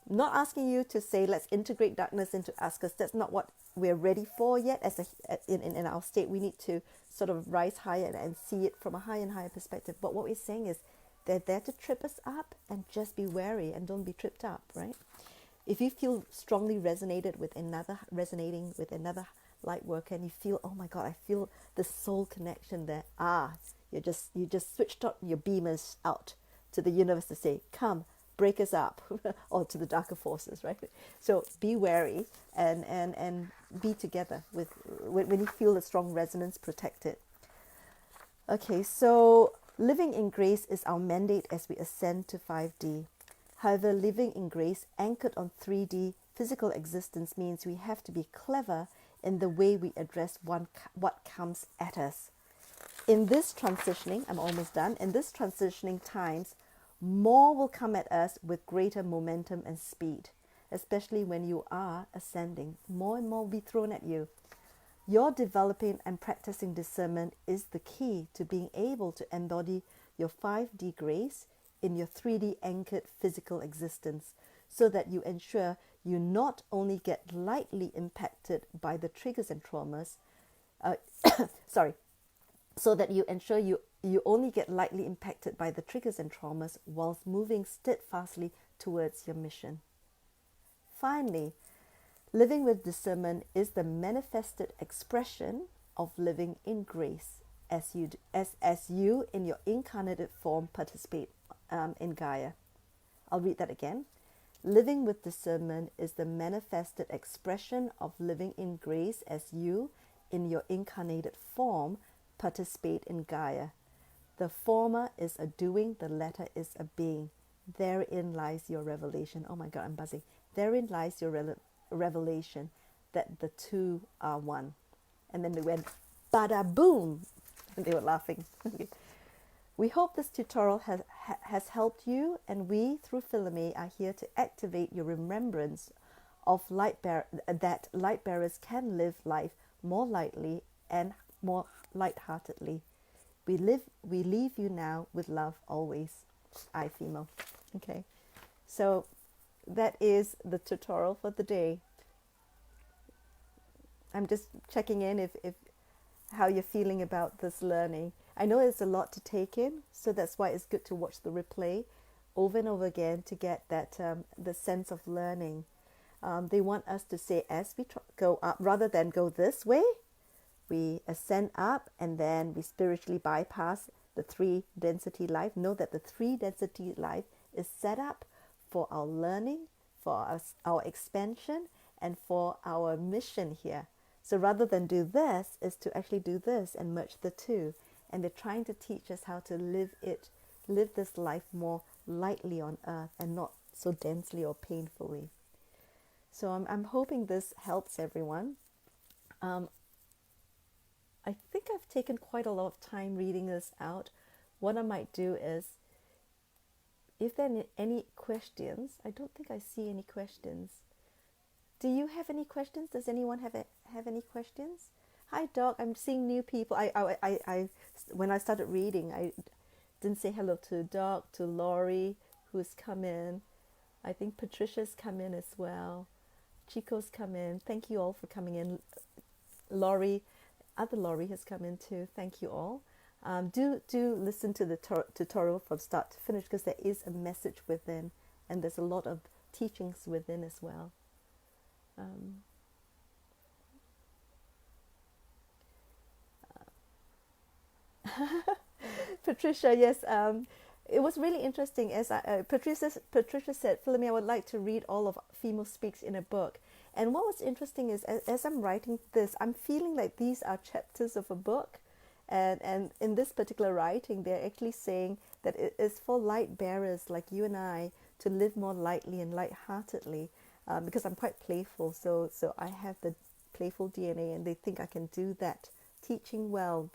I'm not asking you to say, let's integrate darkness into us, because that's not what we're ready for yet. In our state, we need to sort of rise higher and see it from a higher and higher perspective. But what we're saying is they're there to trip us up, and just be wary and don't be tripped up, right? If you feel strongly resonating with another light worker and you feel, oh my God, I feel the soul connection there. You just switched up your beamers out to the universe to say, come, break us up, or to the darker forces, right? So be wary and be together when you feel a strong resonance, protect it. Okay, so living in grace is our mandate as we ascend to 5D. However, living in grace anchored on 3D physical existence means we have to be clever in the way we address what comes at us. In this transitioning, I'm almost done, in this transitioning times, more will come at us with greater momentum and speed, especially when you are ascending. More and more will be thrown at you. Your developing and practicing discernment is the key to being able to embody your 5D grace in your 3D anchored physical existence, so that you ensure you not only get lightly impacted by the triggers and traumas, so that you ensure you only get lightly impacted by the triggers and traumas whilst moving steadfastly towards your mission. Finally, living with discernment is the manifested expression of living in grace as you in your incarnated form participate in Gaia. I'll read that again. Living with discernment is the manifested expression of living in grace as you in your incarnated form participate in Gaia. The former is a doing, the latter is a being. Therein lies your revelation. Oh my God, I'm buzzing. Therein lies your revelation that the two are one. And then they went, bada boom! And they were laughing. We hope this tutorial has helped you, and we, through Philamae, are here to activate your remembrance of that light bearers can live life more lightly and more lightheartedly. We leave you now with love always. iPhimo. Okay, so that is the tutorial for the day. I'm just checking in if how you're feeling about this learning. I know it's a lot to take in, so that's why it's good to watch the replay over and over again to get that the sense of learning. They want us to say as we go up, rather than go this way, we ascend up and then we spiritually bypass the 3 density life. Know that the 3 density life is set up for our learning, for our expansion, and for our mission here. So rather than do this, is to actually do this and merge the two. And they're trying to teach us how to live this life more lightly on earth and not so densely or painfully. So I'm hoping this helps everyone. I think I've taken quite a lot of time reading this out. What I might do is, if there are any questions, I don't think I see any questions. Do you have any questions? Does anyone have any questions? Hi, Doc. I'm seeing new people. I when I started reading, I didn't say hello to Doc, to Laurie, who's come in. I think Patricia's come in as well. Chico's come in. Thank you all for coming in. Laurie, other Laurie has come in too. Thank you all. Do listen to the tutorial from start to finish, because there is a message within, and there's a lot of teachings within as well. Patricia, yes, it was really interesting. As Patricia said, Philamae, I would like to read all of Phimo Speaks in a book. And what was interesting is, as I'm writing this, I'm feeling like these are chapters of a book. And in this particular writing, they're actually saying that it is for light bearers like you and I to live more lightly and lightheartedly, because I'm quite playful. So I have the playful DNA, and they think I can do that, teaching well,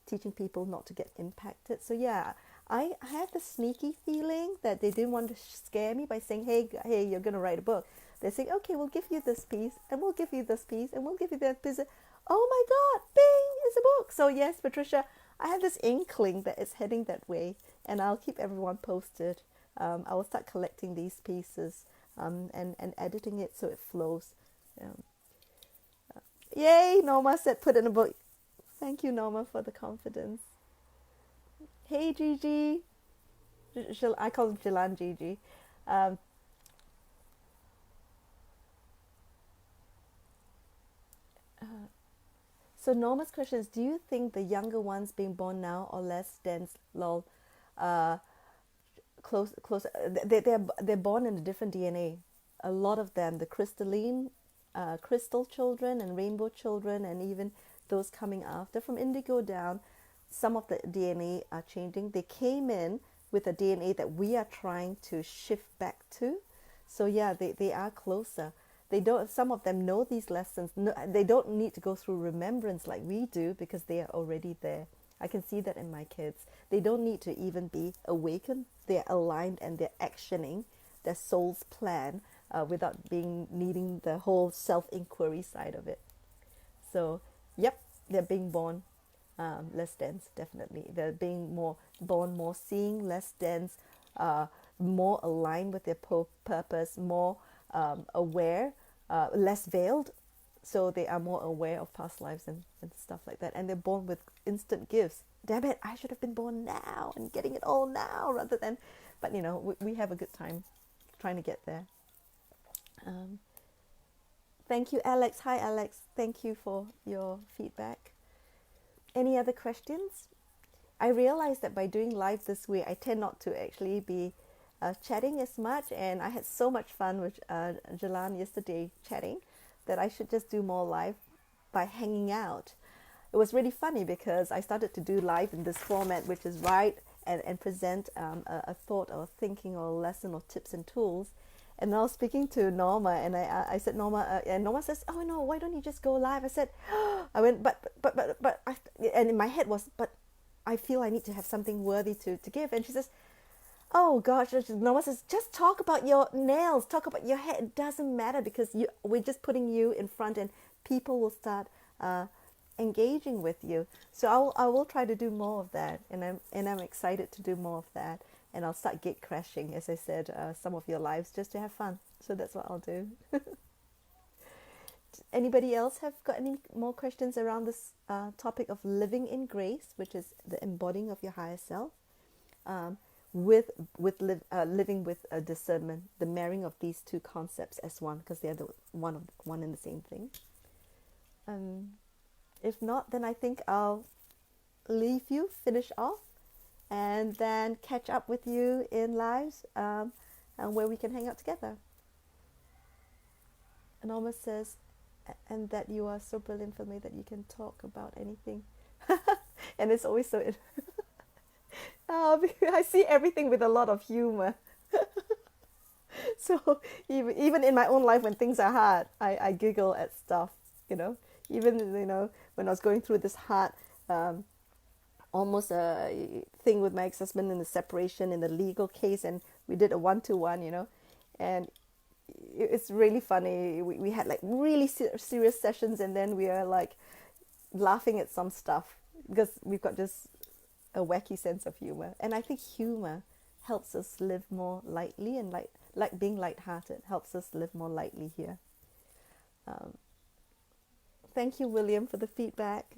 teaching people not to get impacted. So yeah, I had the sneaky feeling that they didn't want to scare me by saying, hey, you're going to write a book. They're saying, okay, we'll give you this piece, and we'll give you this piece, and we'll give you that piece. Oh my God, bing, it's a book. So yes, Patricia, I have this inkling that it's heading that way, and I'll keep everyone posted. I will start collecting these pieces and editing it so it flows. Yay, Norma said put in a book. Thank you, Norma, for the confidence. Hey, Gigi. I call him Jilan Gigi. So Norma's question is, do you think the younger ones being born now or less dense, lol, close, they're born in a different DNA. A lot of them, the crystalline, crystal children and rainbow children, and even those coming after from indigo down, some of the DNA are changing. They came in with a DNA that we are trying to shift back to. So yeah, they are closer. They don't. Some of them know these lessons. No, they don't need to go through remembrance like we do, because they are already there. I can see that in my kids. They don't need to even be awakened. They're aligned and they're actioning their soul's plan without needing the whole self-inquiry side of it. So, yep, they're being born less dense, definitely. They're being born more seeing, less dense, more aligned with their purpose, more aware, less veiled. So they are more aware of past lives and stuff like that. And they're born with instant gifts. Damn it, I should have been born now and getting it all now rather than, but you know, we have a good time trying to get there. Um, Thank you, Alex. Hi, Alex. Thank you for your feedback. Any other questions? I realized that by doing live this way, I tend not to actually be chatting as much, and I had so much fun with Jalan yesterday chatting that I should just do more live by hanging out. It was really funny because I started to do live in this format, which is write and present a thought or thinking or a lesson or tips and tools. And I was speaking to Norma, and I said, Norma, and Norma says, oh no, why don't you just go live? I said, I went, but, and in my head was, but I feel I need to have something worthy to give. And she says, oh gosh, Norma says, just talk about your nails, talk about your hair. It doesn't matter because we're just putting you in front, and people will start engaging with you. So I will try to do more of that, and I'm excited to do more of that. And I'll start gate crashing, as I said, some of your lives just to have fun. So that's what I'll do. Anybody else have got any more questions around this topic of living in grace, which is the embodying of your higher self, living with discernment, the marrying of these two concepts as one, because they're the one and the same thing. If not, then I think I'll leave you, finish off, and then catch up with you in lives and where we can hang out together. Norma says, and that you are so brilliant for me that you can talk about anything. And it's always so... I see everything with a lot of humor. So even in my own life when things are hard, I giggle at stuff, you know. Even, you know, when I was going through this hard... almost a thing with my ex-husband in the separation in the legal case, and we did a one-to-one, you know, and it's really funny. We had like really serious sessions, and then we are like laughing at some stuff because we've got just a wacky sense of humor. And I think humor helps us live more lightly, and like being lighthearted helps us live more lightly here. Thank you, William, for the feedback.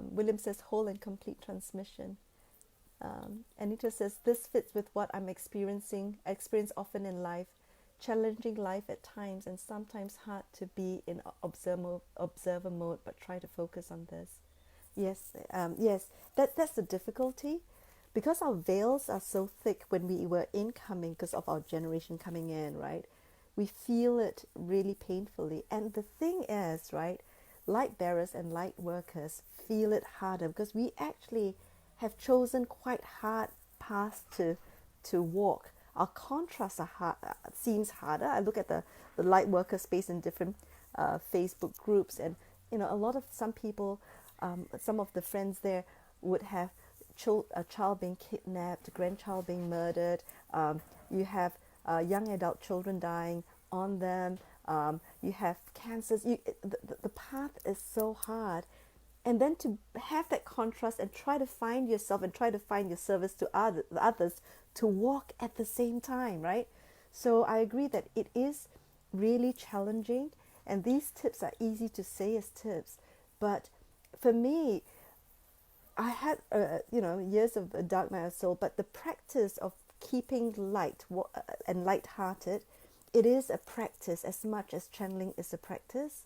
William says whole and complete transmission. Anita says this fits with what I'm experiencing. I experience often in life, challenging life at times, and sometimes hard to be in observer mode, but try to focus on this. Yes, that's the difficulty, because our veils are so thick when we were incoming, because of our generation coming in, right? We feel it really painfully. And the thing is, right, light bearers and light workers feel it harder because we actually have chosen quite hard paths to walk. Our contrasts are hard, seems harder. I look at the light worker space in different Facebook groups, and you know, some people, some of the friends there would have a child being kidnapped, a grandchild being murdered. You have young adult children dying on them. You have cancers. The path is so hard. And then to have that contrast and try to find yourself and try to find your service to others to walk at the same time, right? So I agree that it is really challenging, and these tips are easy to say as tips. But for me, I had, years of a dark night of soul, but the practice of keeping light and light-hearted, it is a practice as much as channeling is a practice.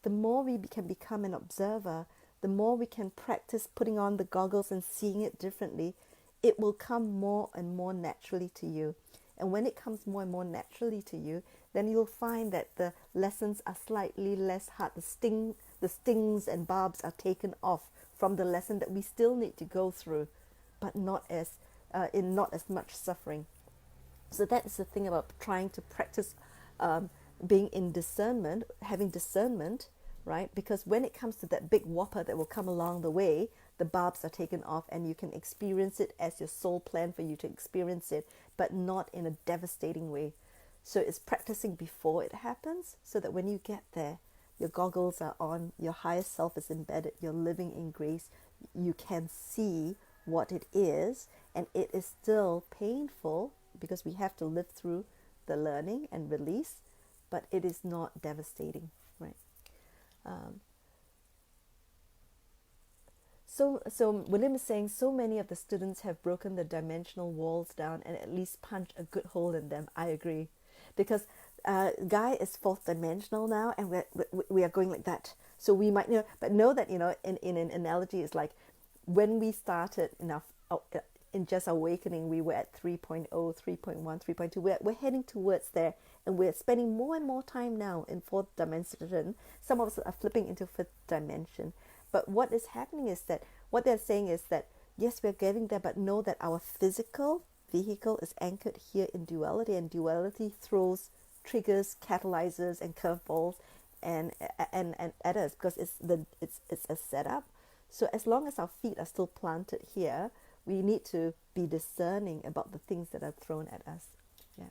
The more we can become an observer, the more we can practice putting on the goggles and seeing it differently, it will come more and more naturally to you. And when it comes more and more naturally to you, then you'll find that the lessons are slightly less hard. The stings and barbs are taken off from the lesson that we still need to go through, but not as much suffering. So that is the thing about trying to practice being in discernment, having discernment, right? Because when it comes to that big whopper that will come along the way, the barbs are taken off and you can experience it as your soul planned for you to experience it, but not in a devastating way. So it's practicing before it happens, so that when you get there, your goggles are on, your higher self is embedded, you're living in grace, you can see what it is, and it is still painful because we have to live through the learning and release, but it is not devastating, right? Um, so William is saying so many of the students have broken the dimensional walls down and at least punched a good hole in them. I agree, because Guy is fourth dimensional now, and we are going like that. So we might but know that in an analogy, it's like when we started in just awakening, we were at 3.0, 3.1, 3.2. We're heading towards there, and we're spending more and more time now in fourth dimension. Some of us are flipping into fifth dimension. But what is happening is that what they're saying is that yes, we're getting there, but know that our physical vehicle is anchored here in duality, and duality throws triggers, catalyzers, and curveballs, and at us, because it's a setup. So as long as our feet are still planted here, we need to be discerning about the things that are thrown at us. Yeah.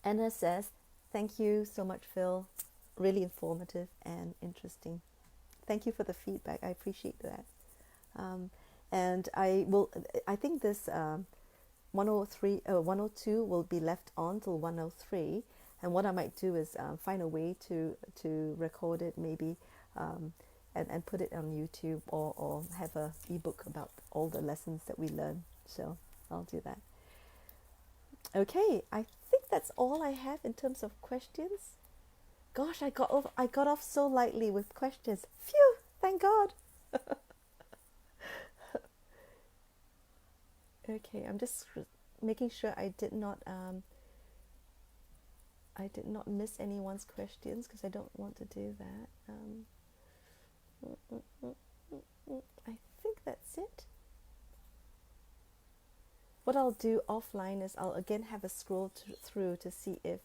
Anna says, "Thank you so much, Phil. Really informative and interesting. Thank you for the feedback. I appreciate that." And I think this 102 will be left on till 103. And what I might do is find a way to record it, maybe, and put it on YouTube, or have a ebook about all the lessons that we learn. So I'll do that. Okay, I think that's all I have in terms of questions. Gosh, I got off so lightly with questions. Phew! Thank God. Okay, I'm just making sure I did not miss anyone's questions, because I don't want to do that. I think that's it. What I'll do offline is I'll again have a scroll through to see if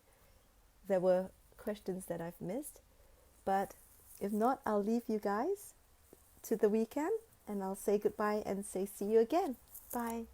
there were questions that I've missed. But if not, I'll leave you guys to the weekend, and I'll say goodbye and say see you again. Bye.